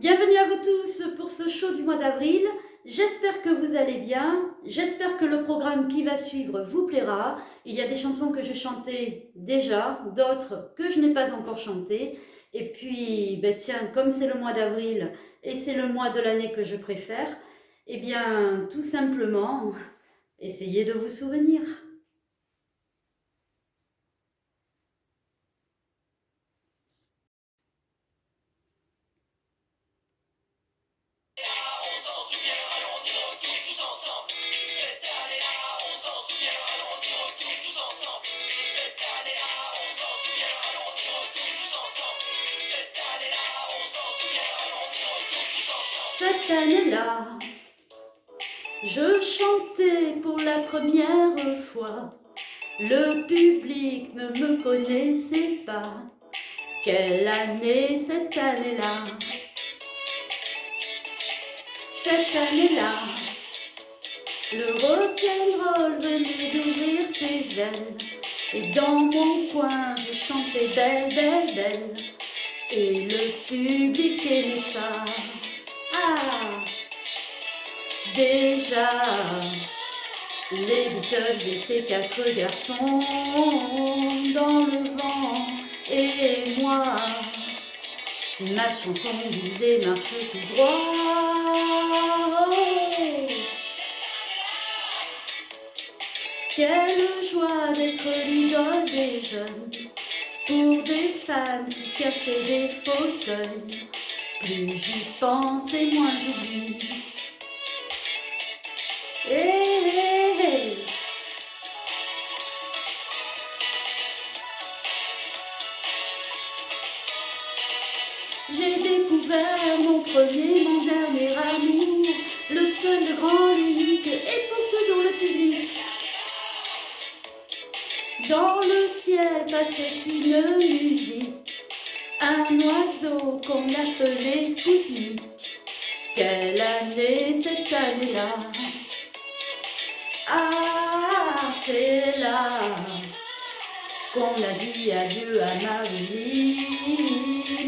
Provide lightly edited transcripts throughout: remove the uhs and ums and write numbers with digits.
Bienvenue à vous tous pour ce show du mois d'avril. J'espère que vous allez bien. J'espère que le programme qui va suivre vous plaira. Il y a des chansons que je chantais déjà, d'autres que je n'ai pas encore chantées. Et puis, tiens, comme c'est le mois d'avril et c'est le mois de l'année que je préfère, eh bien, tout simplement, essayez de vous souvenir. Cette année-là, je chantais pour la première fois. Le public ne me connaissait pas. Quelle année cette année-là? Cette année-là, le rock'n'roll venait d'ouvrir ses ailes. Et dans mon coin, je chantais belle, belle, belle. Et le public aimait ça. Ah, déjà, les Beatles étaient 4 garçons dans le vent. Et moi, ma chanson disait marche tout droit. Oh, quelle joie d'être l'idole des jeunes, pour des fans qui cassaient des fauteuils. Plus j'y pense et moins j'oublie. Hey, hey, hey. J'ai découvert mon premier, mon dernier amour, le seul, le grand, l'unique et pour toujours le public. Dans le ciel passait une musique, un oiseau qu'on appelait Spoutnik. Quelle année cette année-là? Ah, c'est là qu'on a dit adieu à Marilyn,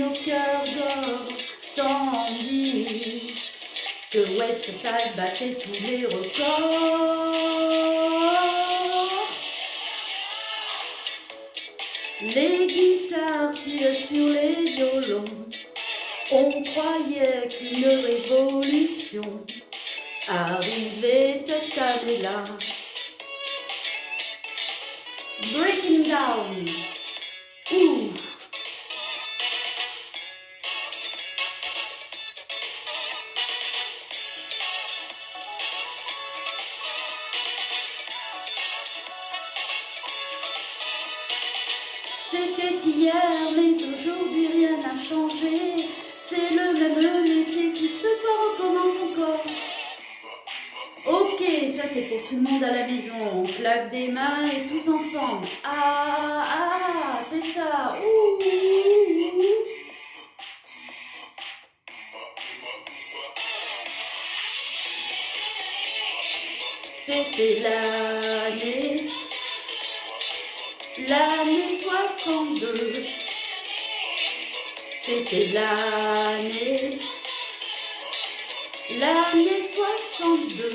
au cœur d'or, tandis que Westside battait tous les records. Les guitares tirent sur les violons, on croyait qu'une révolution arrivait cette année-là. Breaking down. Ouh. C'était hier, mais aujourd'hui rien n'a changé. C'est le même métier qui ce soir recommence encore. Ok, ça c'est pour tout le monde à la maison. On claque des mains et tous ensemble. Ah, ah, c'est ça. Ouh, ouh, ouh. C'était l'année 62. C'était l'année 62.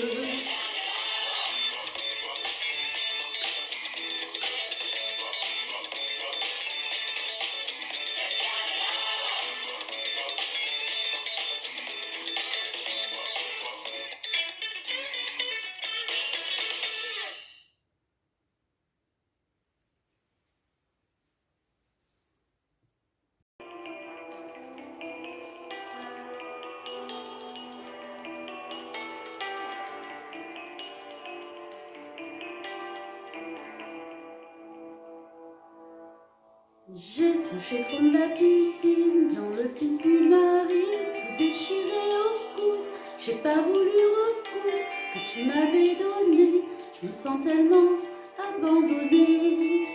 J'ai touché le fond de la piscine, dans le pic du marine, tout déchiré au cou. J'ai pas voulu recoudre que tu m'avais donné, je me sens tellement abandonnée.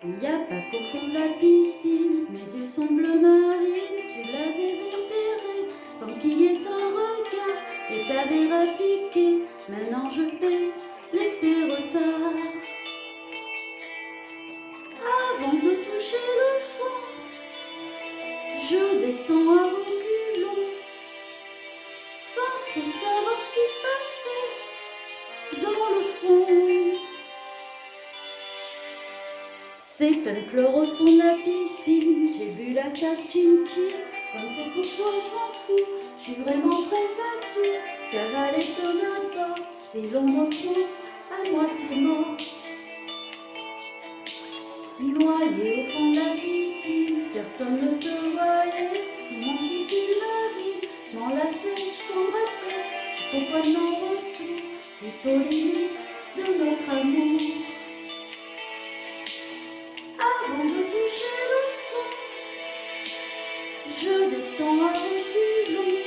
Il n'y a pas qu'au fond de la piscine, mes yeux sont bleu marine, tu l'as réverbéré, sans qu'il y ait un regard, et t'avais rappliqué, maintenant je paie l'effet retard. Avant de toucher le fond, je descends descends à reculons, sans trop savoir ce qui se passait dans le fond. C'est plein de chlore au fond de la piscine, j'ai vu la tasse chin-chin, comme c'est pour toi je m'en fous, je suis vraiment prête à tout, cavaler comme un porc, c'est l'ombre fond, à moitié mort. Noyé au fond de la piscine, personne ne te voyait, si mon petit cul ma vie, m'enlaçait, je t'embrassais, je comprenais en retour, tout aux limites de notre amour. Avant de toucher le fond, je descends à reculons,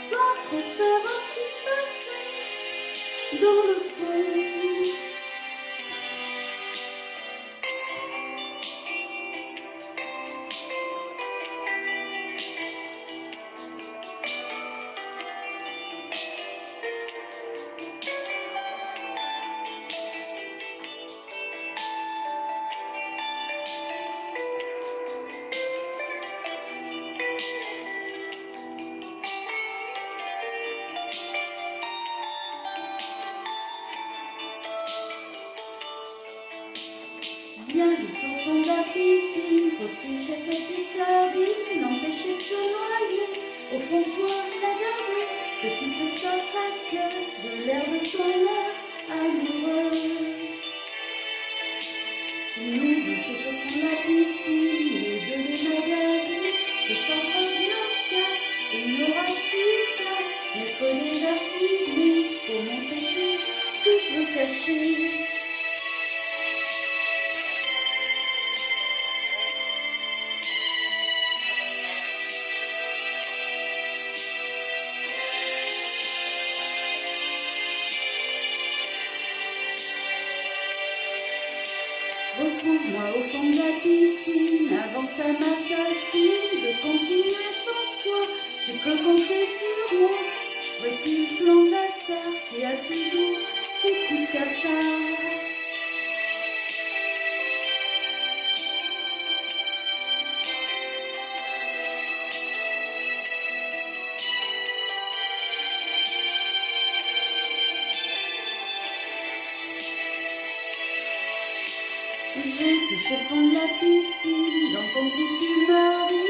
sans trop savoir ce qui se passait dans le fond. Bien vite au fond de la piscine, protéger tes petites sardines, l'empêcher de se noyer. Au fond de toi, la garder, petite sauce racieuse de l'air de ton air amoureuse. Si nous deux c'est au fond de la piscine, les deux des magazines, se chantera bien calme, et il n'y aura plus qu'à mettre des affilés pour montrer tout ce que je veux cacher. Retrouve-moi au fond de la piscine, avant que ça m'assassine, de continuer sans toi, tu peux compter sur moi, je ferai plus le plan de la star, qui a toujours ses coups de cafard. J'ai touché le fond de la piscine, dans ton petit mari.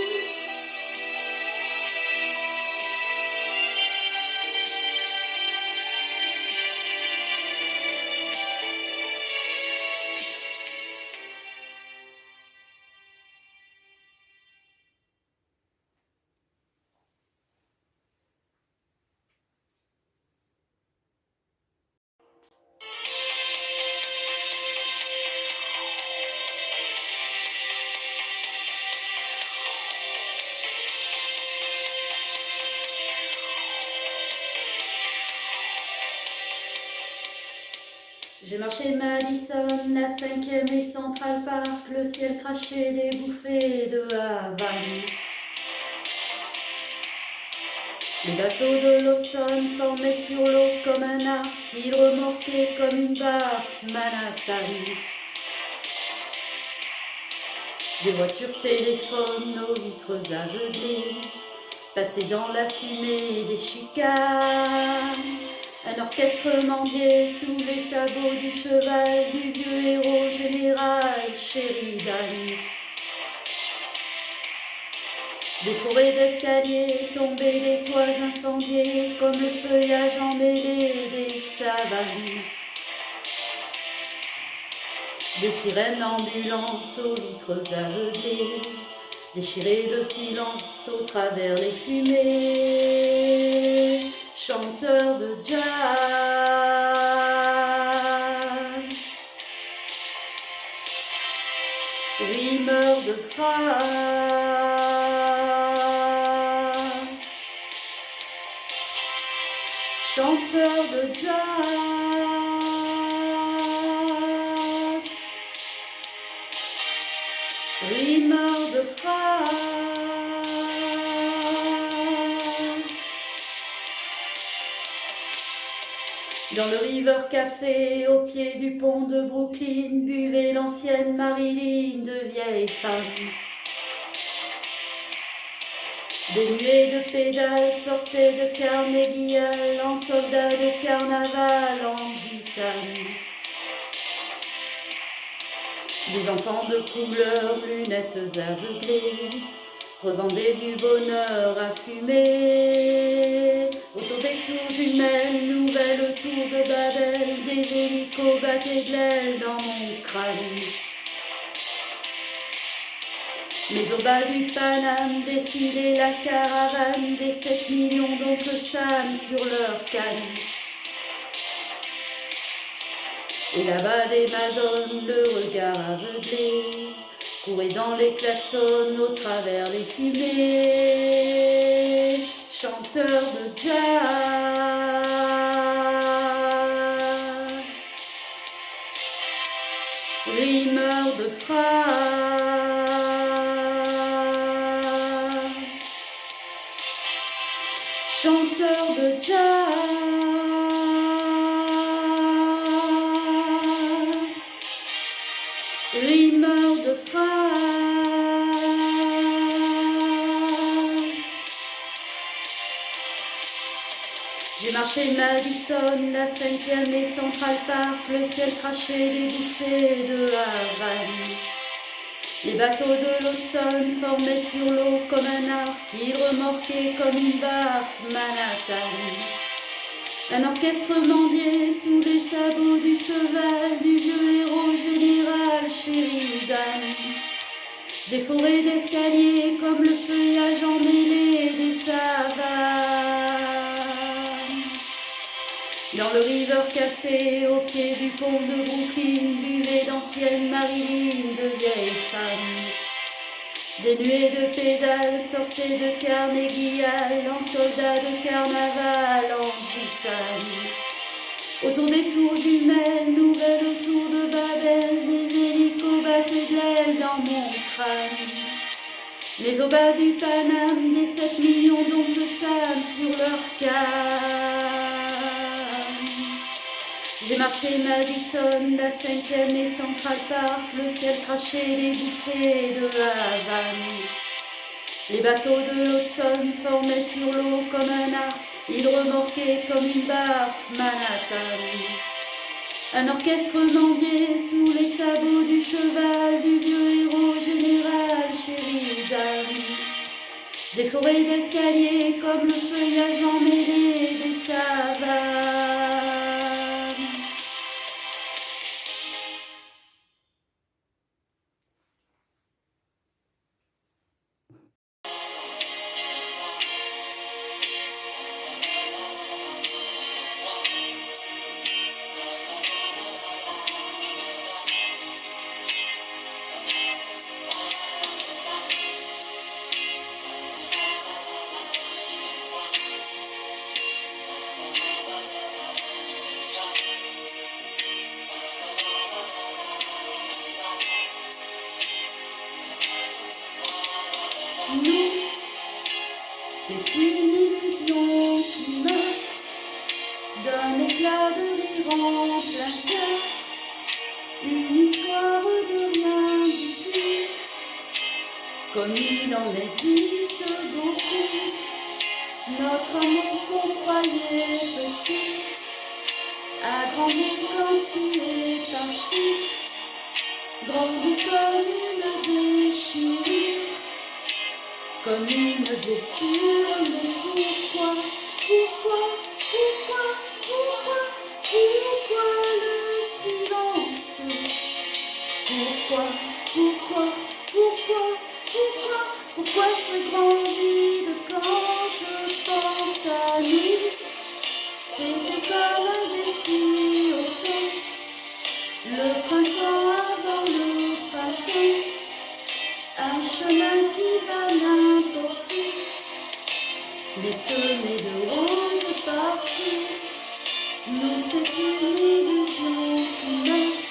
J'ai marché Madison, la 5e et Central Park, le ciel craché des bouffées de Havane. Les bateaux de l'Hudson formaient sur l'eau comme un arc, ils remorquaient comme une barque Manhattan. Des voitures téléphones aux vitres aveuglées, passaient dans la fumée des chicanes. Un orchestre mendiait sous les sabots du cheval du vieux héros général Sheridan. Des forêts d'escaliers tombaient, des toits incendiés, comme le feuillage emmêlé des savanes. Des sirènes d'ambulance aux vitres aveuglées, déchirer le silence au travers les fumées. Chanteurs de jazz, rimeurs de phrases, chanteurs de jazz, rimeurs de phrases. Dans le River Café, au pied du pont de Brooklyn, buvait l'ancienne Marilyn de vieilles femmes. Des nuées de pédales sortaient de Carnegie-Hall en soldats de carnaval, en gitane. Des enfants de couleur, lunettes aveuglées, revendaient du bonheur à fumer. Autour des tours jumelles, nouvelle tour de Babel, des hélicos battaient de l'aile dans mon crâne. Mais au bas du Paname défilait la caravane des 7 millions d'oncles Sam sur leur canne. Et là-bas des madones, le regard aveuglé, couraient dans les klaxons au travers les fumées. Chanteurs de jazz, rimeurs de phrases, chanteurs de jazz, rimeurs de phrases. J'ai marché Madison, la 5e et Central Park, le ciel craché des bouffées de Havane. Les bateaux de l'Hudson formaient sur l'eau comme un arc, ils remorquaient comme une barque Manhattan. Un orchestre mendiait sous les sabots du cheval du vieux héros général Sheridan. Des forêts d'escaliers comme le feuillage emmêlé des savanes. Dans le River Café, au pied du pont de Brooklyn, buvaient d'anciennes Marilyn, de vieilles femmes. Des nuées de pédales sortaient de Carnegie-Hall en soldats de carnaval, en gitane. Autour des tours jumelles, nouvelle tour de Babel, des hélicos battaient de l'aile dans mon crâne. Mais au bas du Paname, des 7 millions d'oncles Sam sur leur canne. J'ai marché Madison, la 5e et Central Park, le ciel craché des bouffées de Havane. Les bateaux de l'Hudson formaient sur l'eau comme un arc, ils remorquaient comme une barque Manhattan. Un orchestre mendiait sous les sabots du cheval du vieux héros général Sheridan. Des forêts d'escaliers comme le feuillage emmêlé des savanes. Nous, c'est une illusion qui meurt d'un éclat de rire en plein cœur, une histoire de rien du tout, comme il en existe beaucoup. Notre amour qu'on croyait petit a grandi comme tu es parti, grandi comme une déchirure. Comme une blessure, mais pourquoi le silence? Pourquoi ce grand vide quand je pense à nous? C'était comme un défi autant, le printemps avant le printemps. Un chemin qui va n'importe où, mais semé de roses partout. Nous, c'est une illusion qui meurt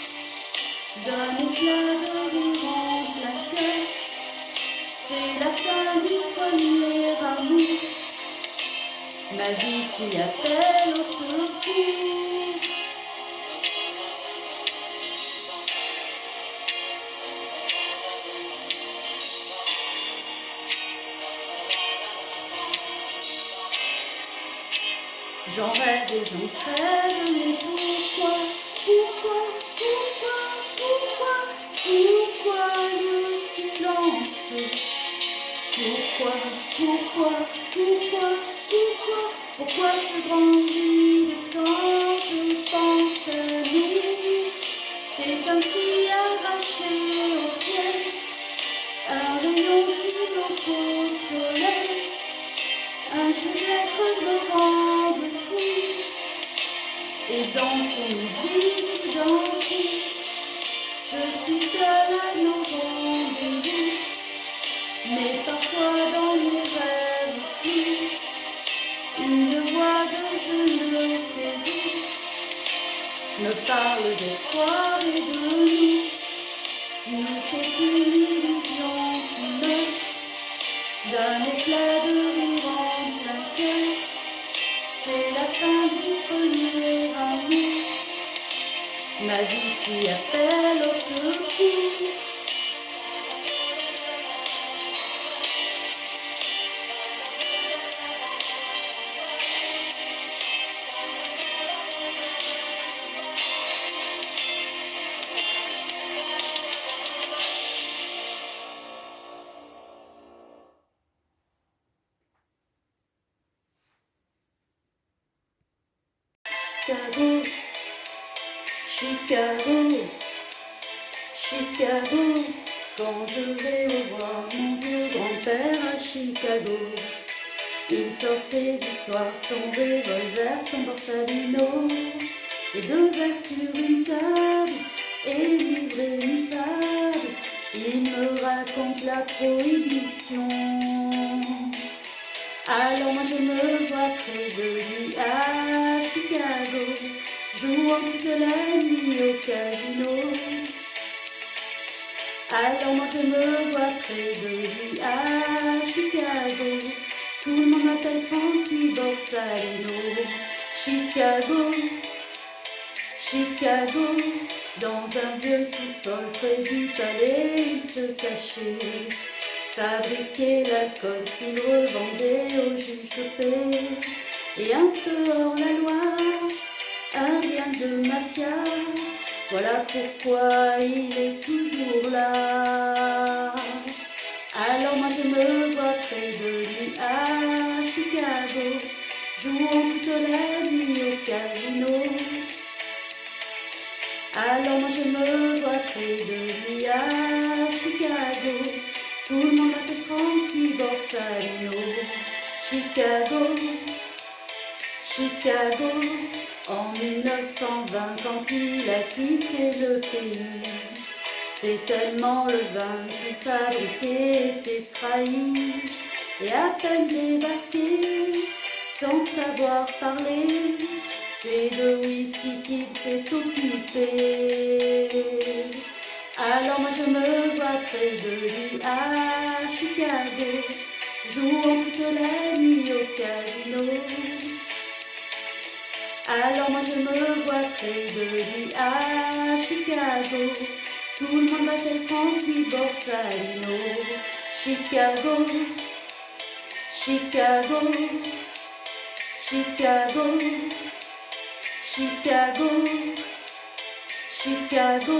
d'un éclat de rire en plein cœur. C'est la fin du premier amour, ma vie qui appelle au secours. J'en rêve et j'en crève, mais pourquoi, pourquoi, pourquoi, pourquoi, pourquoi le silence? Pourquoi, pourquoi, pourquoi, pourquoi, pourquoi ce grand vide quand je pense à nous? C'est un cri arraché au ciel, un rayon qui m'oppose au soleil, un jeu d'être me rend fou. Et dans ton oubli, dans tout, je suis seule à nos rendez-vous. Mais parfois dans mes rêves flous, une voix que je ne sais où me parle d'espoir et de nous. Nous c'est une illusion qui meurt d'un éclat de rire en plein cœur. C'est la fin du premier amour, ma vie qui appelle au secours. Chicago, Chicago, Chicago, quand je vais revoir mon vieux grand-père à Chicago, il sort ses histoires, son revolver, son borsalino, et deux verres sur une table, et livré une fable, il me raconte la prohibition. Alors moi je me vois près de lui à Chicago, jouant toute la nuit au casino. Alors moi je me vois près de lui à Chicago, tout le monde m'appelle Frankie Borsalino. Chicago, Chicago, dans un vieux sous-sol près du palais, il se cachait, fabriquait l'alcool qu'il revendait aux juges de paix. Et un peu hors la loi, un rien de mafia, voilà pourquoi il est toujours là. Alors moi je me vois près de lui à Chicago, jouant toute la nuit au casino. Alors moi je me vois près de lui à Chicago, tout le monde m'appelle Frankie Borsalino. Chicago, Chicago, en 1920 quand il a quitté le pays, c'est tellement le vin qu'il fabriquait était trahi, et à peine débarqué, sans savoir parler, c'est de whisky qu'il s'est occupé. Alors moi je me vois près de lui à Chicago, jouant toute la nuit au casino. Alors moi je me vois près de lui à Chicago, tout le monde m'appelle Frankie Borsalino. Chicago, Chicago, Chicago, Chicago, Chicago.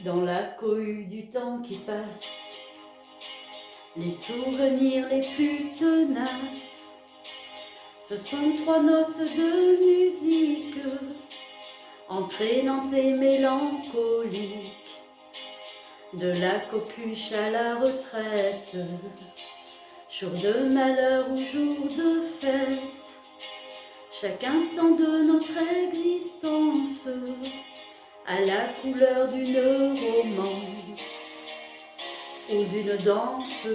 Dans la cohue du temps qui passe, les souvenirs les plus tenaces, ce sont trois notes de musique, entraînantes et mélancoliques, de la coqueluche à la retraite, jour de malheur ou jour de fête, chaque instant de notre existence à la couleur d'une romance ou d'une danse.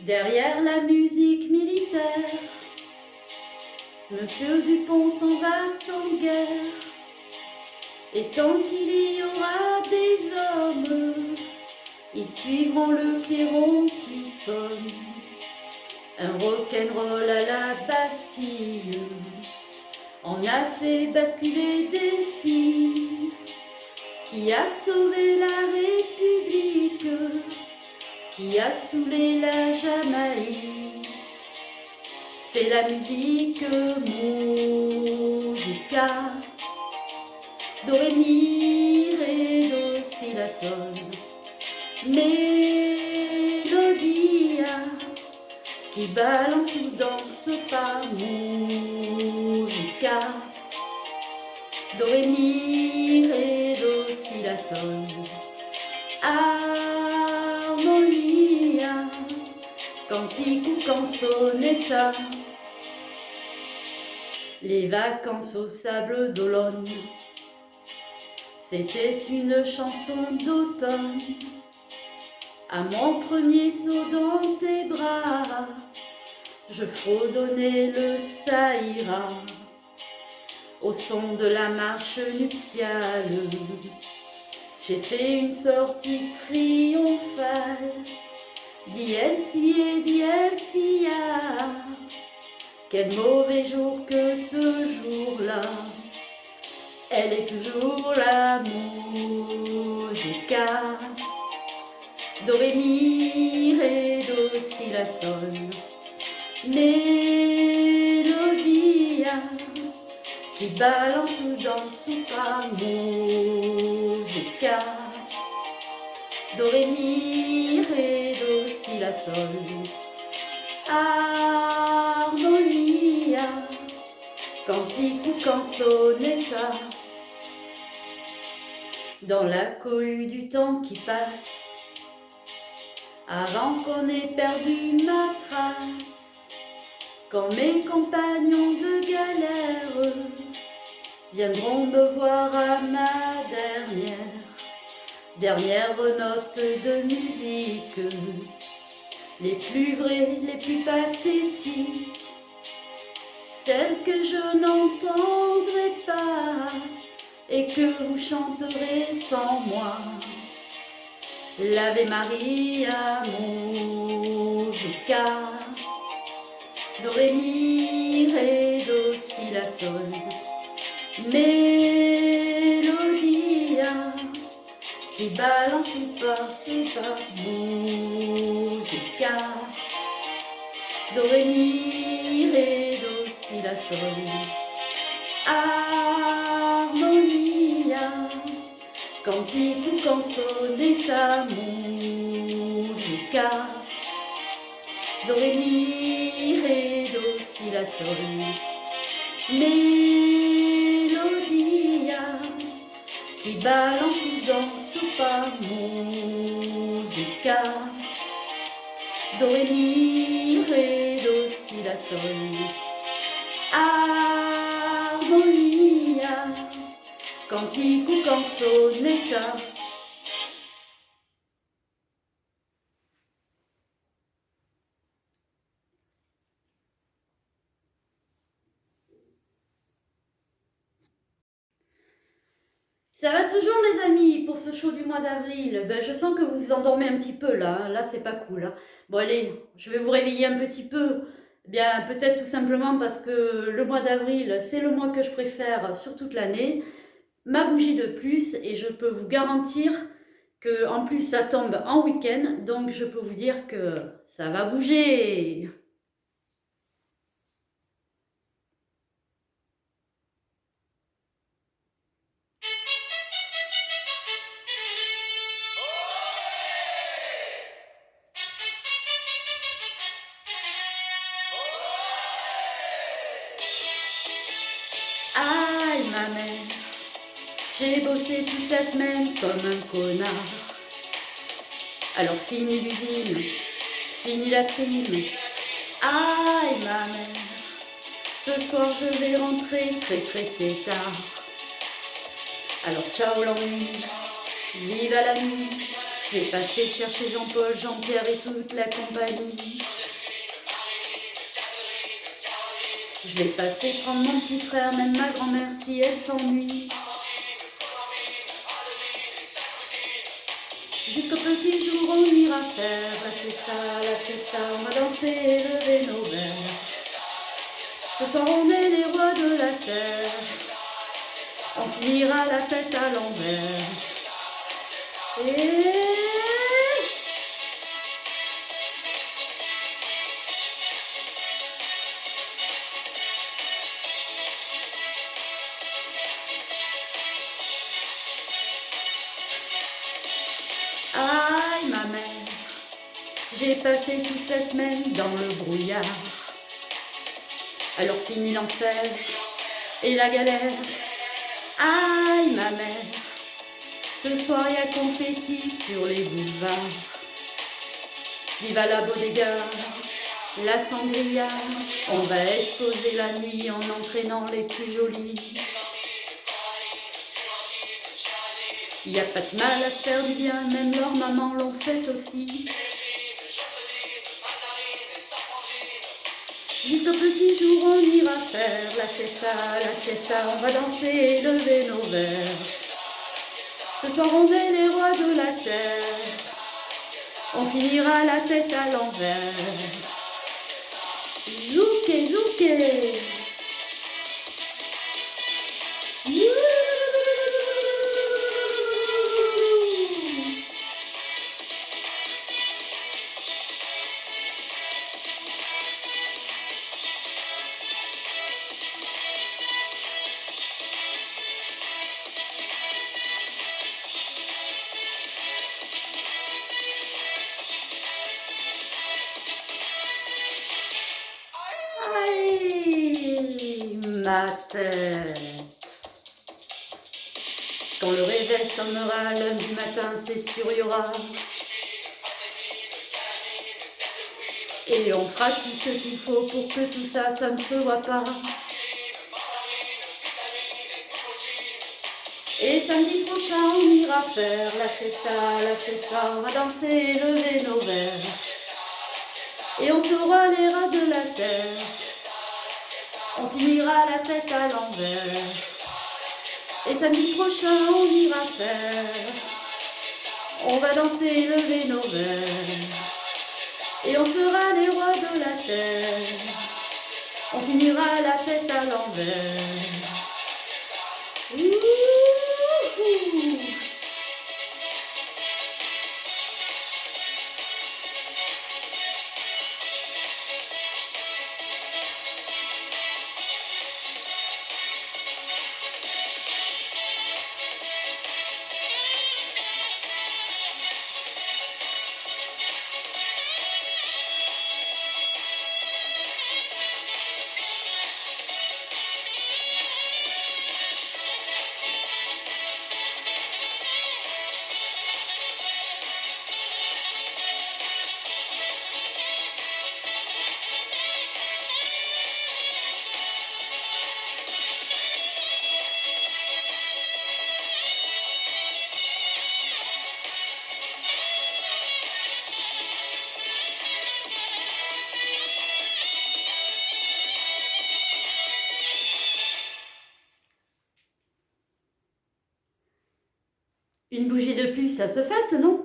Derrière la musique militaire, Monsieur Dupont s'en va en guerre, et tant qu'il y aura des hommes, ils suivront le clairon qui sonne, un rock'n'roll à la Bastille, On a fait basculer des filles, qui a sauvé la République, qui a saoulé la Jamaïque. C'est la musique musica, do, ré, mi, ré, do, si, la, sol. Mélodia qui balance ou danse par musica, do, ré, mi, ré, do, si, la, sol. Harmonia, cantique ou canzonetta, les vacances au sable d'Olonne, c'était une chanson d'automne. À mon premier saut dans tes bras, je fredonnais le Saïra, au son de la marche nuptiale. J'ai fait une sortie triomphale, Dielcia, Dielcia. Quel mauvais jour que ce jour-là, elle est toujours la musica, do, ré, mi, ré, do, si, la, sol. Mélodia qui balance ou danse par musica, do, ré, mi, ré, do, si, la, sol. Harmonia, cantique ou canzonetta, dans la cohue du temps qui passe, avant qu'on ait perdu ma trace, quand mes compagnons de galère viendront me voir à ma dernière note de musique, les plus vraies, les plus pathétiques, celles que je n'entendrai pas et que vous chanterez sans moi. L'Ave Maria musica, do, ré, mi, ré, do, si, la, sol. Mélodia qui balance ou passe par musica, do, ré, mi, ré, do, si, la, sol. Harmonia, cantique ou canzonetta, musica, do, ré, mi, ré, do, si, la, sol. Mélodia qui balance ou danse par musica, do, ré, mi, ré, do, si, la, sol. Harmonia, cantique ou canzonetta. Ça va toujours les amis pour ce show du mois d'avril. Ben, je sens que vous vous endormez un petit peu là, hein. Là c'est pas cool, hein. Bon allez, je vais vous réveiller un petit peu. Bien peut-être tout simplement parce que le mois d'avril c'est le mois que je préfère sur toute l'année. Ma bougie de plus et je peux vous garantir que en plus ça tombe en week-end, donc je peux vous dire que ça va bouger. Aïe ma mère, j'ai bossé toute la semaine comme un connard. Alors fini l'usine, fini la crime. Aïe ma mère, ce soir je vais rentrer très tard. Alors ciao l'ennui, vive à la nuit. Je vais passer chercher Jean-Paul, Jean-Pierre et toute la compagnie. Je vais passer prendre mon petit frère, même ma grand-mère si elle s'ennuie. Jusqu'au petit jour on ira faire la fiesta, on va danser et lever nos verres. Ce soir on est les rois de la terre, on finira la tête à l'envers. Et... aïe ma mère, j'ai passé toute la semaine dans le brouillard. Alors fini l'enfer et la galère. Aïe ma mère, ce soir y a confetti sur les boulevards. Viva la bodega, la sangria, on va exploser la nuit en entraînant les plus jolis. Y a pas de mal à se faire du bien, même leur maman l'ont fait aussi. Juste au petit jour on ira faire la fiesta, on va danser et lever nos verres. Ce soir on est les rois de la terre, on finira la tête à l'envers. Zouké, zouké. Ma tête. Quand le réveil sonnera lundi matin, c'est sûr y aura. Et on fera tout ce qu'il faut pour que tout ça, ça ne se voit pas. Et samedi prochain, on ira faire la fiesta, on va danser et lever nos verres. Et on sera les rats de la terre. On finira la tête à l'envers. Et samedi prochain, on ira faire. On va danser et lever nos verres. Et on sera les rois de la terre. On finira la tête à l'envers. Une bougie de plus, ça se fête, non?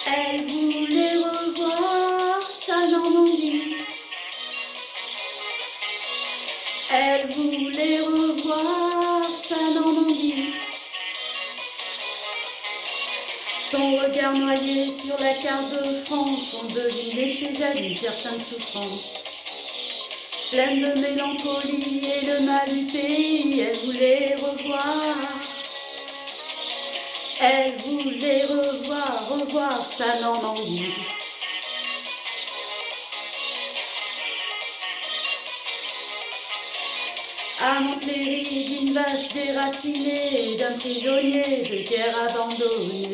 Elle voulait revoir sa Normandie. Elle voulait revoir sa Normandie. Son regard noyé sur la carte de France, on devinait chez elle une certaine souffrance. Pleine de mélancolie et le mal du pays, elle voulait revoir. Elle voulait revoir sa Normandie. À Montlhéry, d'une vache déracinée, d'un prisonnier de guerre abandonné.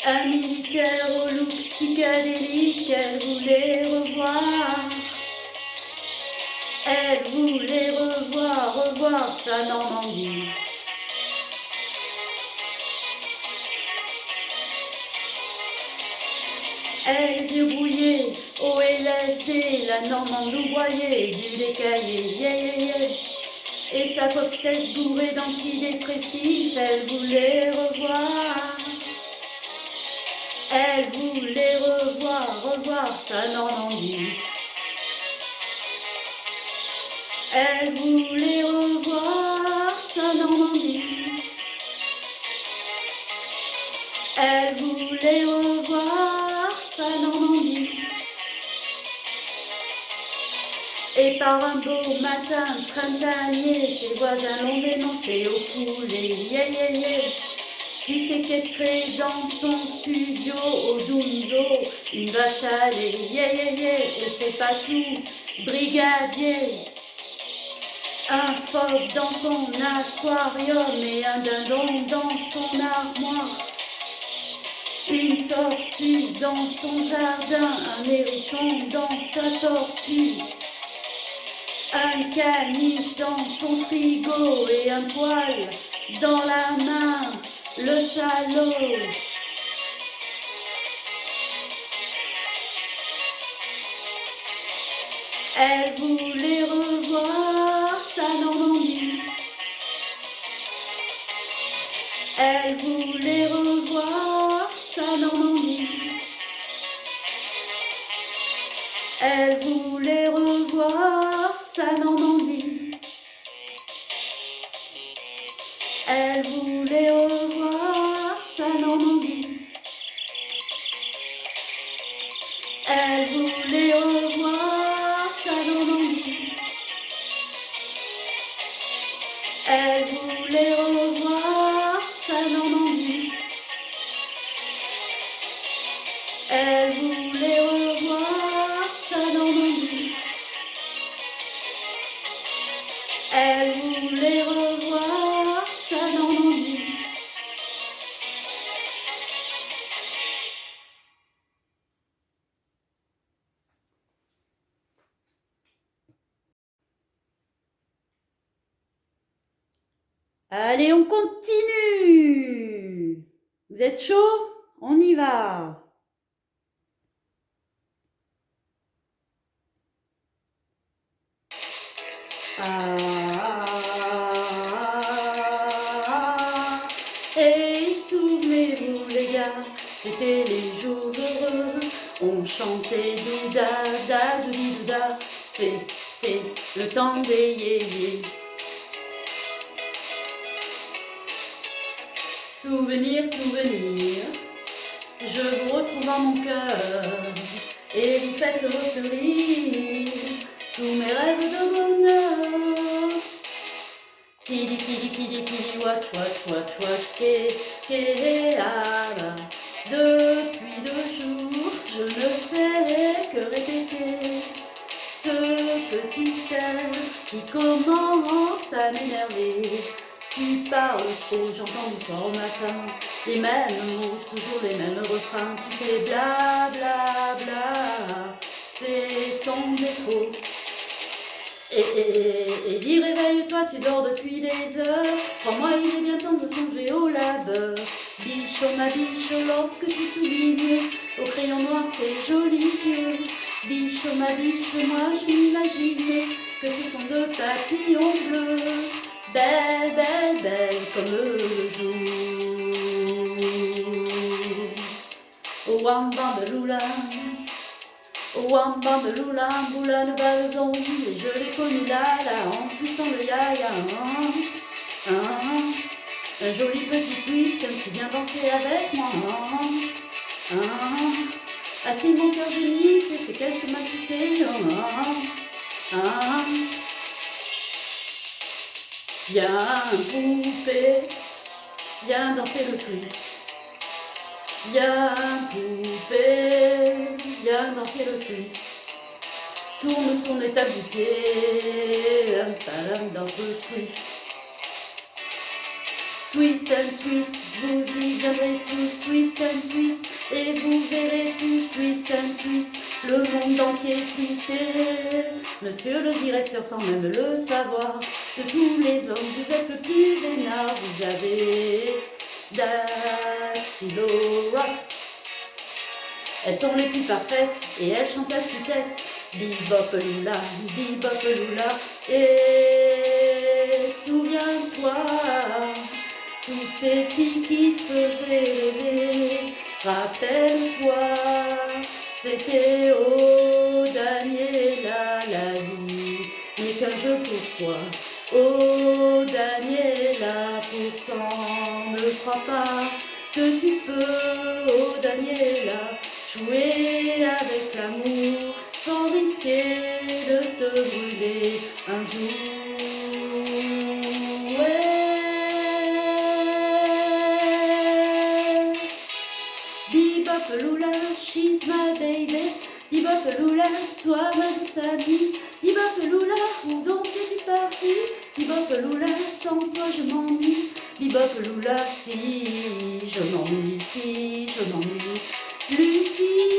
Un militaire au look psychédélique, elle voulait revoir. Elle voulait revoir sa Normandie. Elle les yeux brouillés, au LSD, la normande louvoyée, du décaillé, yeah, yeah, yeah. Et sa pauvre tête bourrée d'antidépressifs, elle voulait revoir. Elle voulait revoir sa Normandie. Elle voulait revoir sa Normandie. Elle voulait revoir sa Normandie. Et par un beau matin printanier, ses voisins l'ont dénoncé au poulet, yeah, yeah, yeah. Puis séquestré dans son studio au Dunzo, une vache à lait, yeah, yeah, yeah. Et c'est pas tout, brigadier. Un phoque dans son aquarium et un dindon dans son armoire. Une tortue dans son jardin, un hérisson dans sa tortue. Un caniche dans son frigo et un poil dans la main, le salaud. Elle voulait revoir sa Normandie. Elle voulait revoir sa Normandie. Elle voulait revoir sa Normandie. Elle voulait revoir sa Normandie. Elle voulait revoir sa Normandie. Elle voulait revoir sa Normandie. Elle voulait revoir sa Normandie. Elle voulait revoir sa Normandie. Allez, on continue. Vous êtes chaud? On y va. Et souvenez-vous les gars, c'était les jours heureux. On chantait douda, da, douda, c'était le temps des yéyés. Souvenir, souvenir, je vous retrouve dans mon cœur et vous faites refleurir tous mes rêves de bonheur. Kidi, kidi, kidi, kidi, watch, watch, watch, watch, ah, bah. Depuis 2 jours, je ne fais que répéter ce petit air qui commence à m'énerver. Tu parles trop, j'entends du soir au matin les mêmes mots, toujours les mêmes refrains. Tu fais bla bla bla, c'est ton défaut. Et dis réveille-toi, tu dors depuis des heures. Crois-moi, il est bien temps de songer au labeur. Biche, oh ma biche, lorsque tu soulignes au crayon noir tes jolis yeux. Biche, oh ma biche, moi je m'imagine que ce sont 2 papillons bleus. Belle, belle, belle comme le jour. Oh wambambeloula, oh wambambeloula, boula ne balzon, et je l'ai connu là, en puissant le yaya. Un joli petit twist qui vient danser avec moi. Ah si mon cœur gémit, c'est qu'elle qui m'a quitté. Viens poupée, viens danser le twist. Viens poupée, viens danser le twist. Tourne, tourne ta bouquet, dans le twist. Twist and twist, vous y viendrez tous, twist and twist, et vous verrez tous, twist and twist, le monde entier twisté. Monsieur le directeur, sans même le savoir, de tous les hommes, vous êtes le plus vénard, vous avez Dactylo Rock. Elles sont les plus parfaites et elles chantent à tue-tête. Bebop Lula, bebop Lula. Et souviens-toi, toutes ces filles qui te faisaient rêver. Rappelle-toi, c'était oh Daniela la vie n'est qu'un jeu pour toi. Oh Daniela, pourtant ne crois pas que tu peux, oh Daniela, jouer avec l'amour sans risquer de te brûler un jour. Ouais. Bebop Lula, she's my baby. Bebop Lula, toi ma douce amie. Bebop Lula, où donc es-tu parti? Bebop Lula, sans toi je m'ennuie. Bebop Lula, si je m'ennuie, si je m'ennuie. Lucie,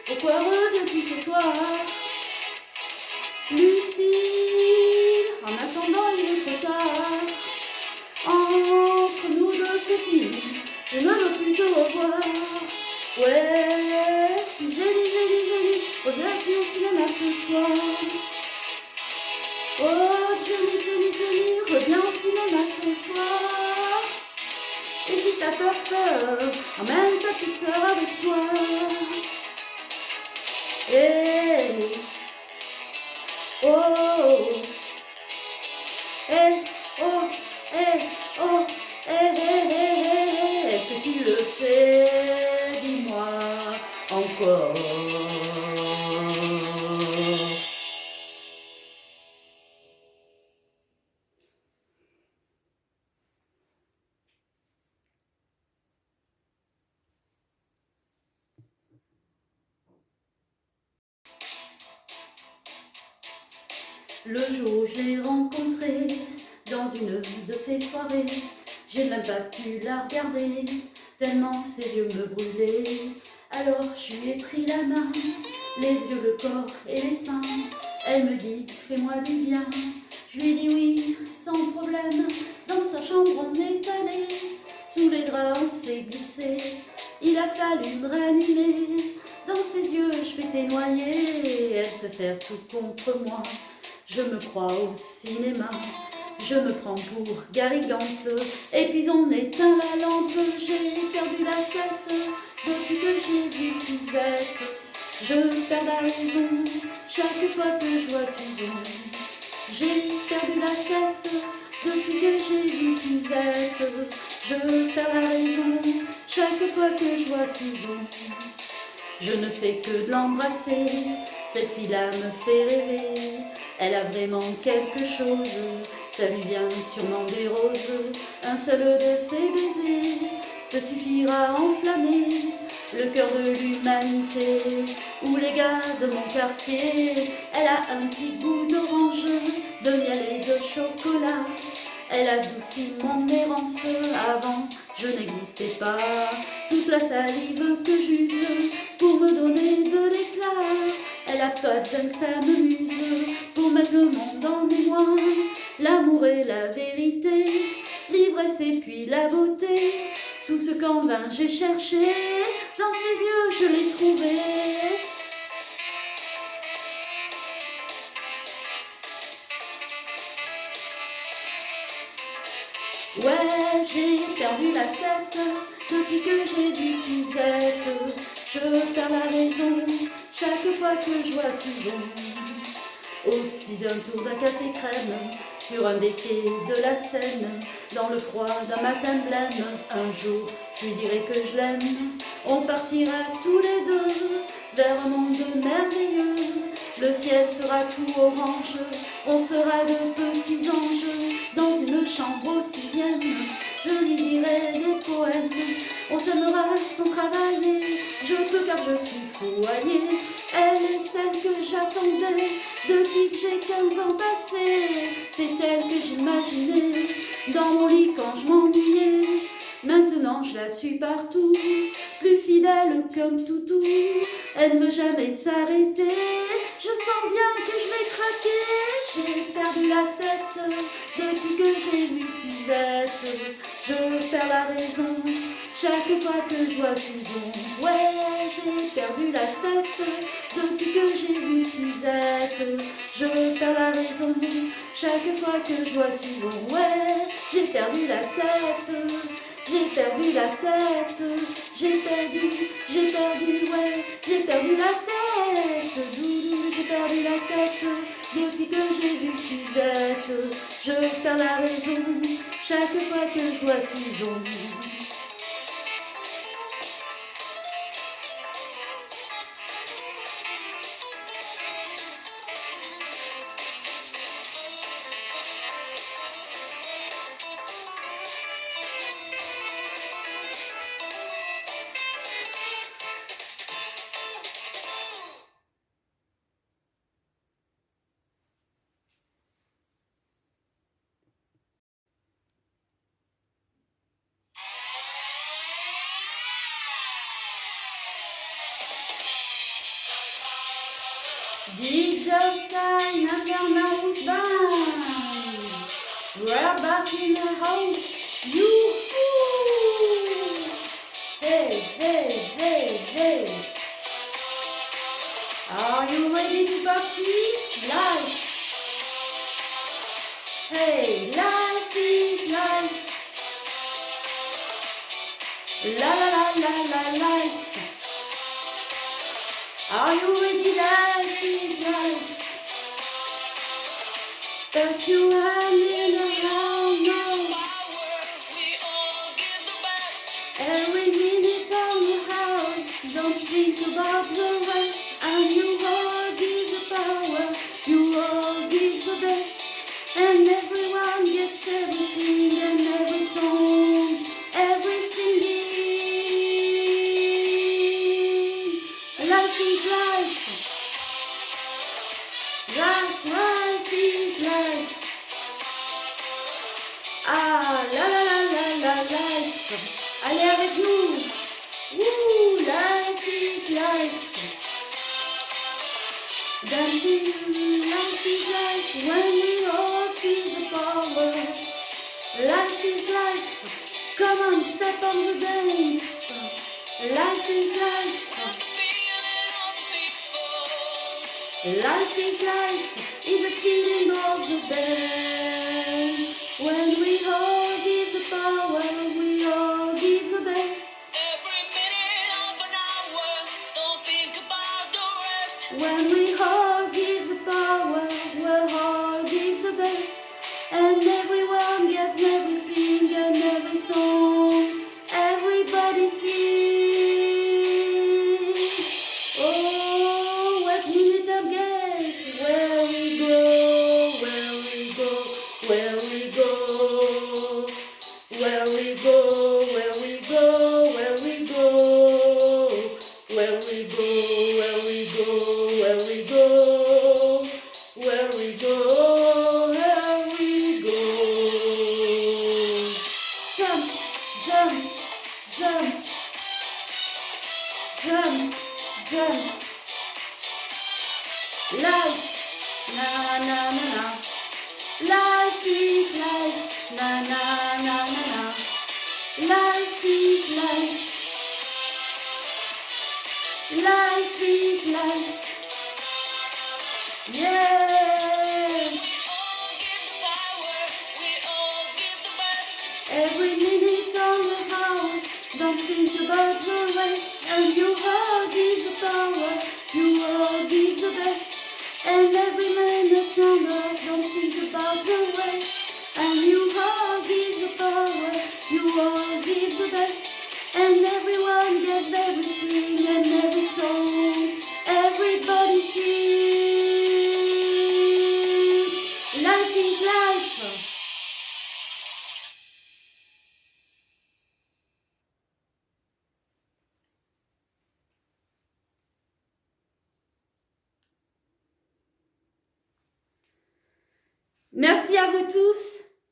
pourquoi reviens-tu ce soir? Lucie, en attendant il est trop tard. Entre nous deux c'est fini, je ne veux plus te revoir. Ouais, Jenny, reviens-tu au cinéma ce soir? Oh Jenny, reviens au cinéma ce soir. Et si t'as peur, emmène ta petite sœur avec toi. Hey, oh, hey, oh, hey, oh, hey, hey, hey, hey. Est-ce que tu le sais? Dis-moi encore. Le jour où je l'ai rencontrée dans une de ces soirées, j'ai même pas pu la regarder, tellement ses yeux me brûlaient. Alors je lui ai pris la main, les yeux, le corps et les seins. Elle me dit, fais-moi du bien. Je lui dis oui, sans problème. Dans sa chambre on est allé, sous les draps on s'est glissé. Il a fallu me ranimer, dans ses yeux je m'étais noyée. Elle se serre tout contre moi, je me crois au cinéma. Je me prends pour Garigante, et puis on éteint la lampe. J'ai perdu la tête depuis que j'ai vu Suzette. Je perds la raison chaque fois que je vois Susan. J'ai perdu la tête depuis que j'ai vu Suzette. Je perds la raison chaque fois que je vois Susan. Je ne fais que de l'embrasser, cette fille-là me fait rêver. Elle a vraiment quelque chose, ça lui vient sûrement des roses. Un seul de ses baisers te suffira à enflammer le cœur de l'humanité. Ou les gars de mon quartier, elle a un petit goût d'orange, de miel et de chocolat. Elle adoucit mon errance, avant je n'existais pas. Toute la salive que j'use pour me donner de l'éclat. Elle a pas besoin que ça me muse pour mettre le monde en émoi. L'amour et la vérité, l'ivresse et puis la beauté. Tout ce qu'en vain j'ai cherché, dans ses yeux je l'ai trouvé. Ouais, j'ai perdu la tête depuis que j'ai vu Suzette. Je perds la raison chaque fois que je vois Susan. Au petit d'un tour d'un café crème, sur un des quais de la Seine, dans le froid d'un matin blême, un jour je lui dirai que je l'aime. On partira tous les deux vers un monde merveilleux. Le ciel sera tout orange, on sera de petits anges dans une chambre au 6e. Je lui dirai des poèmes, on s'aimera sans travailler. Je peux car je suis foyer. Elle est celle que j'attendais depuis que j'ai 15 ans passés. C'est elle que j'imaginais dans mon lit quand je m'ennuyais. Maintenant je la suis partout, plus fidèle qu'un toutou. Elle ne veut jamais s'arrêter, je sens bien que je vais craquer. J'ai perdu la tête depuis que j'ai vu Suzette. Je perds la raison chaque fois que je vois Susan. Ouais, j'ai perdu la tête depuis que j'ai vu Suzette. Je perds la raison chaque fois que je vois Susan. Ouais, j'ai perdu la tête. J'ai perdu la tête, j'ai perdu, ouais, j'ai perdu la tête, doudou, j'ai perdu la tête, depuis que j'ai vu Suzette, je perds la raison, chaque fois que je vois Susan. DJ sign under nose band. We're back in the house. Yoo-hoo! Hey, hey, hey, hey. Are you ready to party? Life. Hey, life is life. La la la la la life. Are you ready? Life is life. But you hanging around now. Every minute on the house. Don't think about the rest. And you all give the power. You all give the best. And everyone gets everything and every song. Every singing. Life is life. Life is life. Ah, la la la la la life. Allez avec nous. Woo, life is life. Dancing, life is life. When we all feel the power. Life is life. Come on, step on the dance. Life is life. Life is life, is a feeling of the best. When we all give the power, we all give the best. Every minute of an hour, don't think about the rest. When we all give the power, we all give the best. And everyone gets everything and every song. Everybody's here. Oh, what minute of guess? Where we go, where we go, where we go, where we go, where we go, where we go, where we go, where we go, where we go, where we go, where we go. Jump, jump, jump, jump, jump. Life, na na na na. Life is life, na na na na na. Life is life. Life is life. Yeah. Every minute on the house, don't think about the rest. And you all give the power, you all give the best. And every minute on the house, don't think about the rest. And you all give the power, you all give the best. And everyone gets everything and every song. Everybody sings. Life is life. Merci à vous tous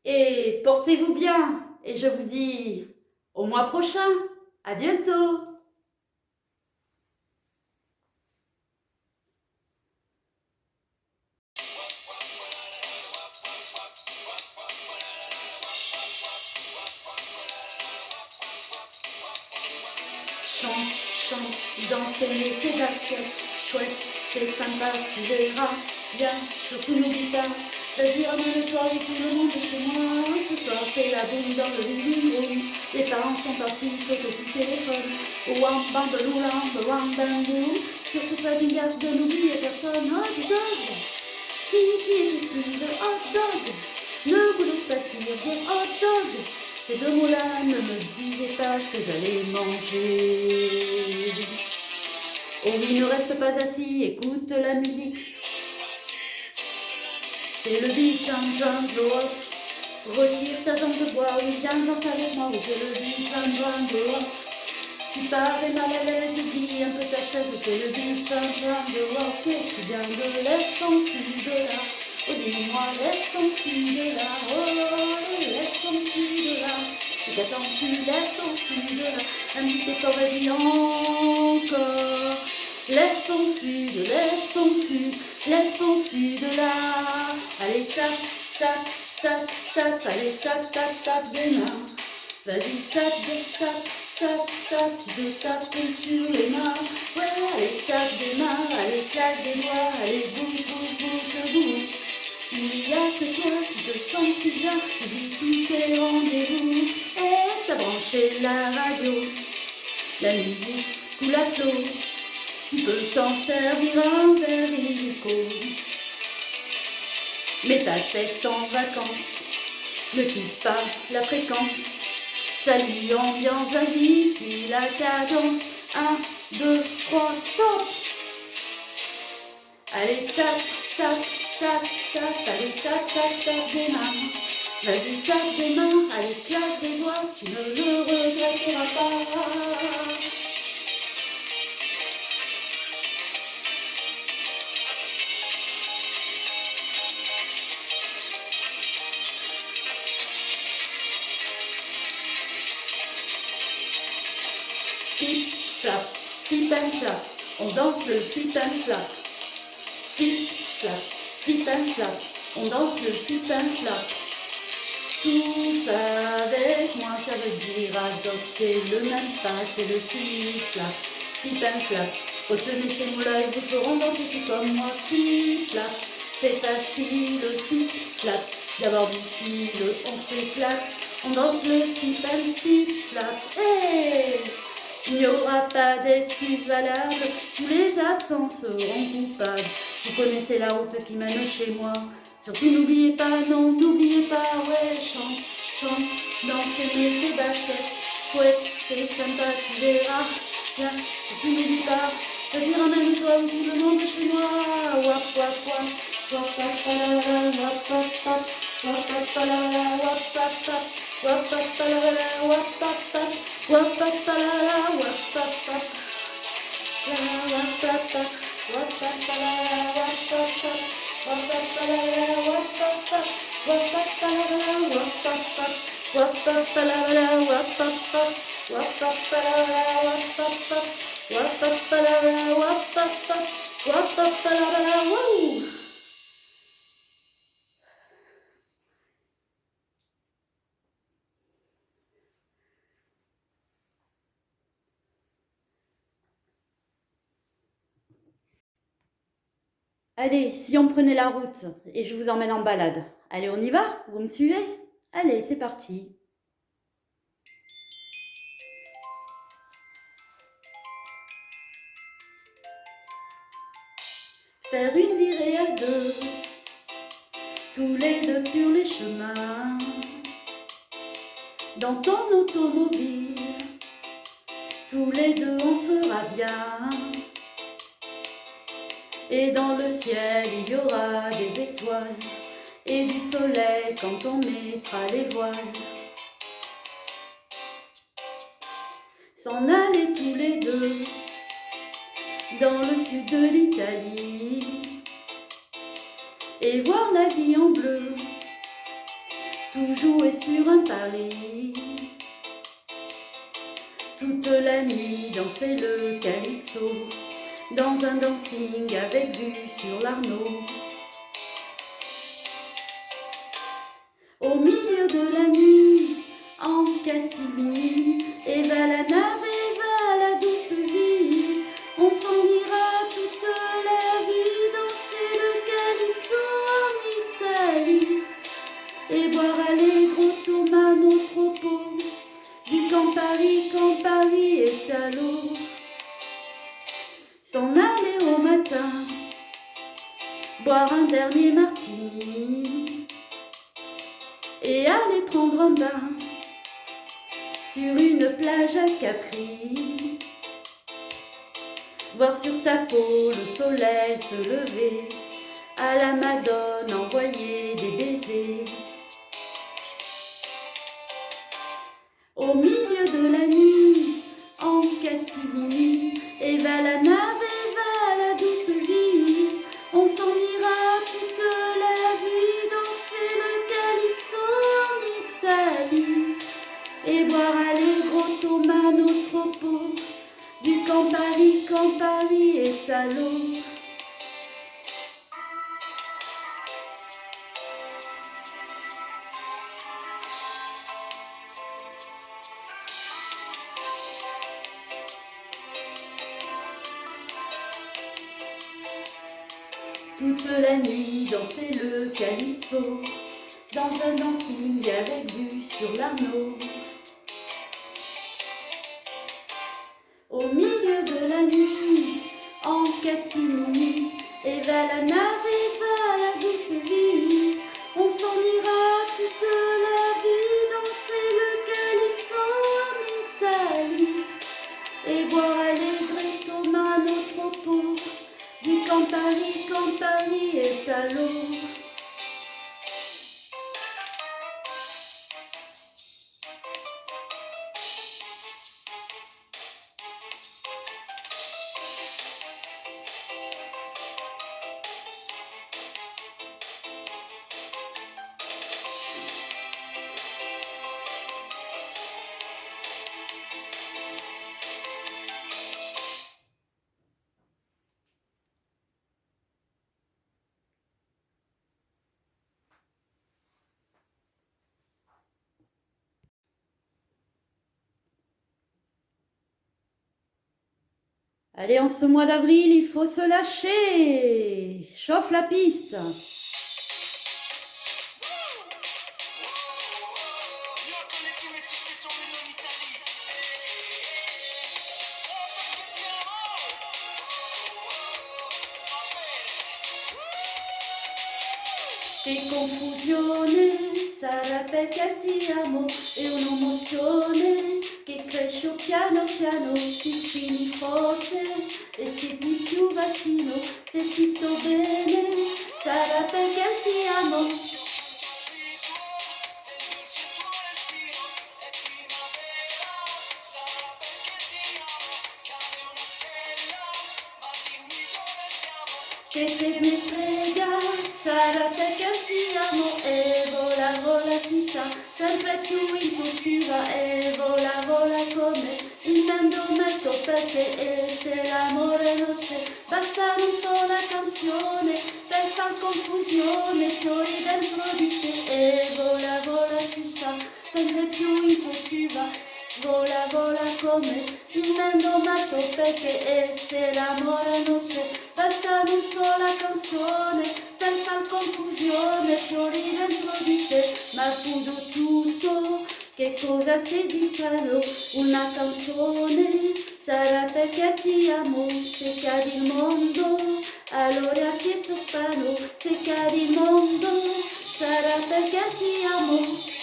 et portez-vous bien. Et je vous dis au mois prochain. À bientôt. danser tes baskets, chouette, c'est sympa, tu verras. Viens, surtout n'oublie pas, vas-y ramène-toi et tout le monde est chez moi. Ce soir c'est la boum dans le living room. Les parents sont partis, faut que tu téléphones. Wam bam bam wam bam boum. Surtout pas d'une gaffe de n'oublier personne. Hot dog, qui est le hot dog? Ne voulez pas dire hot dog. Ces deux mots-là ne me disaient pas ce que j'allais manger. Oh oui, ne reste pas assis, écoute la musique. C'est le beat, jump, blow up. Retire ta jambe de bois, oui, viens danser avec moi. Oui, c'est le beat, jump, blow up. Tu parais mal à l'aise, oublie un peu ta chaise. C'est le beat, jump, blow up. Ok, tu viens de l'Est, ton sud de là. Oh, dis-moi, laisse ton cul de là. Oh, laisse ton cul de là. Et qu'attends, tu laisses ton cul de là. Un petit effort, vas-y encore. Laisse ton cul, laisse ton cul, laisse ton cul de là. Allez, tape, tape, tape, tape, allez, tape, tape, tape des mains. Vas-y, tape, tu te tapes sur les mains. Ouais, allez, tape des mains, allez, claque des doigts, allez, bouge, bouge, bouge, bouge. Il y a que toi, tu te sens si bien, oublie tous tes rendez-vous. Et t'as branché la radio, la musique coule à flot. Tu peux t'en servir un verre illico. Mets ta tête en vacances, ne quitte pas la fréquence. Salut ambiance, vas-y, suis la cadence. 1, 2, 3, stop. Allez, tape, tape, tape, tape, allez, tape, tape, tape des mains. Vas-y, tape des mains, allez, claque des doigts, tu ne le regretteras pas. Flip, flap, flip and flap, on danse le flip and flap. Flip, flap, flip and flap, on danse le flip and flap. Tous avec moi, ça veut dire adopter le même pas, c'est le flip, flap, flip and flap. Retenez ces mots-là et vous feront danser tout comme moi. Flip, flap, c'est facile, flip, flap. D'abord du style, on s'éclate, on danse le flip and flip, flap. Hey! Il n'y aura pas d'excuses valables, tous les absents seront coupables. Vous connaissez la route qui mène chez moi. Surtout n'oubliez pas, non, n'oubliez pas, ouais, chante, chante, dansez, mettez baskets. Chouette, c'est sympa, tu verras. Viens, surtout n'oublie pas, vas-y, ramène-toi où tout le monde est chez moi. Wap, wap, wap, wap, wap, wap, wap, wap, wap, wap, wap, wap, wap, wap, wap. Wap wap la la wap wap wap wap wap la la wap wap wap la wap wap wap wap wap la la wap wap wap wap wap la la wap wap wap wap wap la la wap wap wap wap wap la la wap wap wap wap wap la la wap wap wap wap wap la la wouh. Allez, si on prenait la route et je vous emmène en balade. Allez, on y va? Vous me suivez? Allez, c'est parti. Faire une virée à deux, tous les deux sur les chemins. Dans ton automobile, tous les deux on sera bien. Et dans le ciel, il y aura des étoiles et du soleil quand on mettra les voiles. S'en aller tous les deux dans le sud de l'Italie et voir la vie en bleu, tout jouer sur un pari. Toute la nuit danser le calypso dans un dancing avec vue sur l'Arnaud. Au milieu de la nuit, en catimini, et va la nave, et va la douce vie. dernier martini et aller prendre un bain sur une plage à Capri. Voir sur ta peau le soleil se lever, à la Madone envoyer des baisers. Au milieu de la nuit, en catimini, et va la nave et va la douce vie. On s'en ira toute la vie danser le calypso en Italie et boire allegro Thomas notre pot du Campari quand Paris est à l'eau. Toute la nuit danser le calypso dans un dancing avec vue sur l'Arnaud. Au milieu de la nuit, en catimini, et va la nave et va la douce vie. On s'en ira toute la vie danser le calypso en Italie et boire allegro Thomas notre pot du Campari quand Paris est à l'eau. Allez, en ce mois d'avril, il faut se lâcher. Chauffe la piste. Che confusione, sarà perché ti amo, è un'emozione che cresce piano piano, si fini forte e se di più vaccino, se si sto bene, sarà perché ti amo. Che se mi frega, sarà perché ti amo e vola, vola si sa, sempre più impulsiva e vola, vola come il mendomento perché e se l'amore non c'è, basta una sola canzone per far confusione, fiori dentro di te e vola, vola si sa, sempre più impulsiva. Vola, vola come il mendomato perché e se l'amore non c'è, basta una sola canzone per far confusione, fiori dentro di te, ma chiudo tutto, che cosa c'è di strano, una canzone, sarà perché ti amo, se cade il mondo, allora ti è soprano, se cade il mondo, sarà perché ti amo.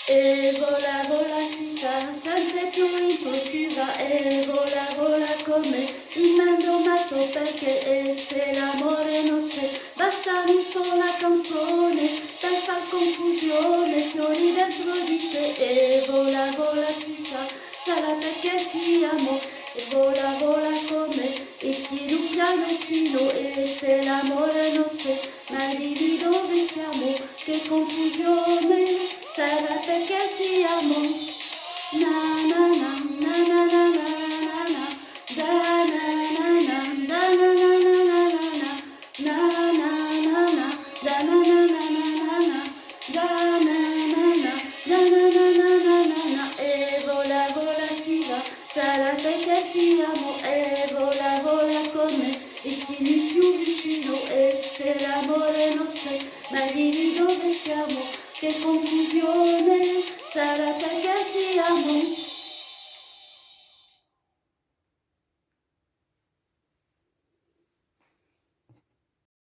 E vola, vola si sta, sempre più impulsiva e vola, vola come il mendomato perché e se l'amore non c'è, basta una sola canzone per far confusione, fiori dentro di te e vola, vola si sta, sarà perché ti amo e vola, vola come il tiro pianocino e se l'amore non c'è, ma di dove siamo, che confusione. Sarà perché ti amo, na na na na na na na na da na na na da na na na na na na na na na ma dimmi dove siamo, che confusione, sarà perché